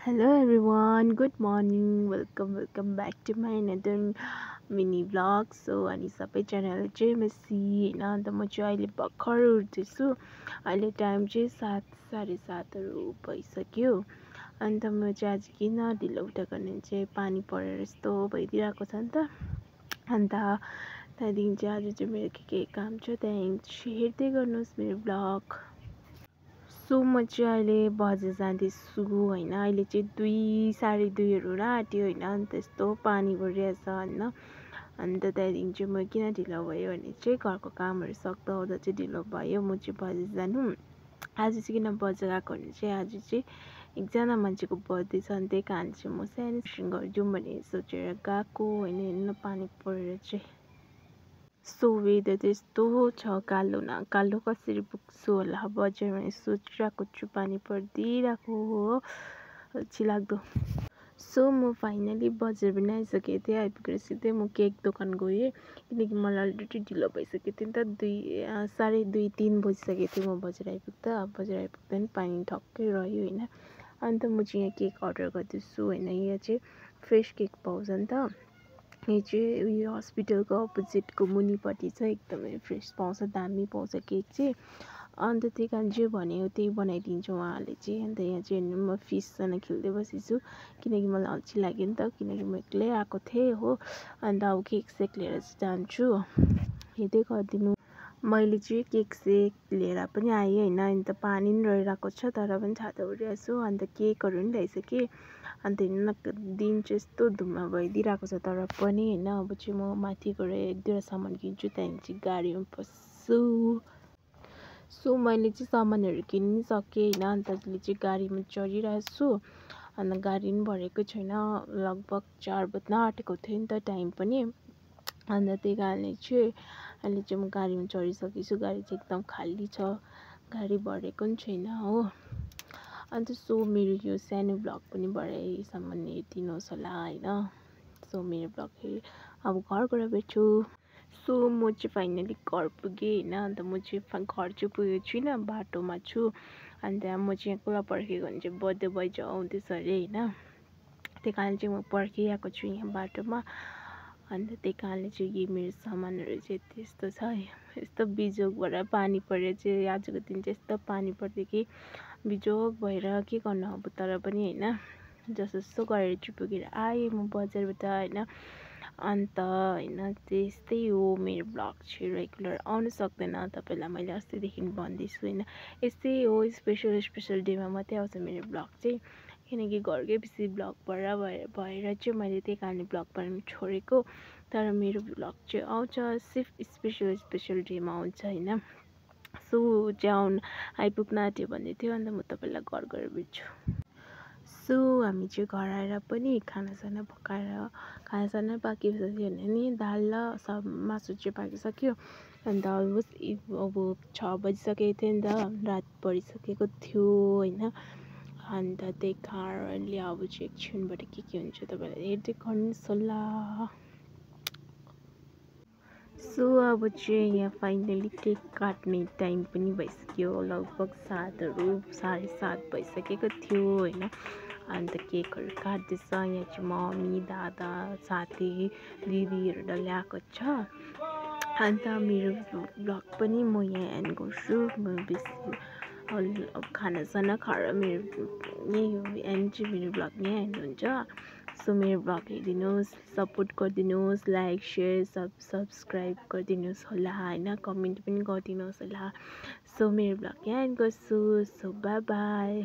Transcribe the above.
Hello everyone, good morning. Welcome back to my another mini vlog. अनि सबैजनालाई जय मसी होइन। अन्त म चाहिँ अहिले भर्खर उठ्दैछु। अहिले टाइम चाहिँ 7:30 भइसक्यो। अन्त म चाहिँ आज किन ढिलो उठेको भने चाहिँ पानी परेर यस्तो भइदिरहेको छ नि त। अन्त त्यहाँदेखि चाहिँ आज चाहिँ मेरो के काम छ त्यहाँदेखि चाहिँ हेर्दै गर्नुहोस् मेरो भ्लग। सो म चाहिँ अहिले बजार जाँदैछु होइन। अहिले चाहिँ 2 साढे 2हरू आँट्यो होइन। अन्त यस्तो पानी परिरहेछ होइन। अन्त त्यहाँदेखि चाहिँ म किन ढिलो भयो भने चाहिँ घरको कामहरू सक्दा आउँदा चाहिँ ढिलो भयो म चाहिँ बजार जानु। आज चाहिँ किन बजार गएको भने चाहिँ आज चाहिँ एकजना मान्छेको बर्थडे छ। अनि त्यही कारण चाहिँ म सानो सेलिब्रेसन गरिदिउँ भनेर सोचेर गएको होइन। हेर्नु पानी परेर चाहिँ सो वेदर त यस्तो छ, कालो न कालो कसरी पुग्छु होला बजार भनेर सोचिरहेको छु। पानी परिदिइरहेको हो, अल्छी लाग्दो। सो म फाइनली बजार पनि आइसकेको थिएँ। आइपुगेर सिधै म केक दोकान गएँ किनकि मलाई अलरेडी ढिलो भइसकेको थियो नि त। साढे 2-3 बजिसकेको थियो म बजार आइपुग्दा। बजार आइपुग्दा नि पानी ठक्कै रह्यो होइन। अन्त म चाहिँ यहाँ केक अर्डर गर्दैछु होइन। यहाँ चाहिँ फ्रेस केक पाउँछ नि त। यो चाहिँ उयो हस्पिटलको अपोजिटको मुनिपट्टि छ, एकदमै फ्रेस पाउँछ, दामी पाउँछ केक चाहिँ। अन्त त्यही कारण चाहिँ भनेको त्यही बनाइदिन्छ उहाँहरूले चाहिँ। अन्त यहाँ चाहिँ हेर्नु म फिससँग खेल्दै बसेछु किनकि मलाई अल्छी लाग्यो नि त, किनकि म एक्लै आएको थिएँ हो। अन्त अब केक सेक लिएर चाहिँ जान्छु, हेर्दै गरिदिनु। मैले चाहिँ केक सेक लिएर पनि आएँ होइन। अन्त पानी पनि रहिरहेको छ तर पनि छाता उडिरहेको छु। अन्त केकहरू पनि ल्याइसकेँ। अन्त हेर्नु न दिन चाहिँ यस्तो धुम्म भइदिइरहेको छ तर पनि होइन। अब चाहिँ म माथि गएर 1-2 सामान किन्छु, त्यहाँदेखि चाहिँ गाडीमा पस्छु। सो मैले चाहिँ सामानहरू किनिसकेँ होइन। अन्त अहिले चाहिँ गाडीमा चढिरहेको छु। अन्त गाडी पनि भरेको छैन, लगभग 4 बज्न आँटेको थियो नि त टाइम पनि। अन्त त्यही कारणले चाहिँ अहिले चाहिँ म गाडीमा चढिसकेको छु। गाडी चाहिँ एकदम खाली छ, गाडी भरेको पनि छैन हो। अन्त सो मेरो यो सानो भ्लग पनि भरेसम्म हेरिदिनुहोस् होला होइन। सो मेरो भ्लग अब घर गएर भेट्छु। सो म चाहिँ फाइनली घर पुगेँ होइन। अन्त म चाहिँ घर चाहिँ पुगेको छुइनँ, बाटोमा छु। अन्त म चाहिँ यहाँ कुरा पर्खेको भने चाहिँ बर्थडे बोय चाहिँ आउँदैछ अरे होइन। त्यही कारण चाहिँ म पर्खिरहेको छु यहाँ बाटोमा। अन्त त्यही कारणले चाहिँ यी मेरो सामानहरू चाहिँ त्यस्तो छ। यस्तो बिजोगबाट पानी परेर चाहिँ आजको दिन चाहिँ यस्तो पानी पर्थ्यो कि बिजोग भएर के गर्नु अब। तर पनि होइन जसो गरेर चाहिँ पुगेर आएँ म बजारबाट होइन। अन्त होइन त्यस्तै हो मेरो भ्लग चाहिँ रेगुलर आउनु सक्दैन तपाईँलाई, मैले अस्तिदेखि भन्दैछु होइन। यस्तै हो, स्पेसल डेमा मात्रै आउँछ मेरो भ्लग चाहिँ। किनकि घरकै बेसी भ्लग भएर चाहिँ मैले त्यही कारणले भ्लग बनाउनु छोडेको। तर मेरो भ्लग चाहिँ आउँछ, सिर्फ स्पेसल डेमा आउँछ होइन। सो चाहिँ आइपुग्न आँट्यो भन्दै थियो। अन्त म तपाईँलाई घर गएर भेट्छु। सो हामी चाहिँ घर आएर पनि खानासाना पकाएर खानासाना पाकिसक्यो भने नि दाल र मासु चाहिँ पाकिसक्यो। अन्त अलमोस्ट अब 6 बजिसकेको थियो नि त, रात परिसकेको थियो होइन। अन्त त्यही कारणले अब चाहिँ एकछिनबाट के हुन्छ तपाईँलाई हेर्दै गर्नुहोस् होला। सो अब चाहिँ यहाँ फाइनली केक काट्ने टाइम पनि भइसक्यो, लगभग 7:30 भइसकेको थियो होइन। अन्त केकहरू काट्दैछ यहाँ चाहिँ मम्मी दादा साथी दिदीहरू डल्लै आएको छ। अन्त मेरो भ्लग पनि म यहाँ एन्ड गर्छु। म बेसी खानासाना खाएर मेरो यही हो एन्ड चाहिँ मेरो भ्लग यहीँ एन्ड हुन्छ। सो मेरो भ्लग हेरिदिनुहोस्, सपोर्ट गरिदिनुहोस्, लाइक सेयर सब्सक्राइब गरिदिनुहोस् होला होइन। कमेन्ट पनि गरिदिनुहोस् होला। सो मेरो भ्लग यहाँ एन्ड गर्छु। So by by.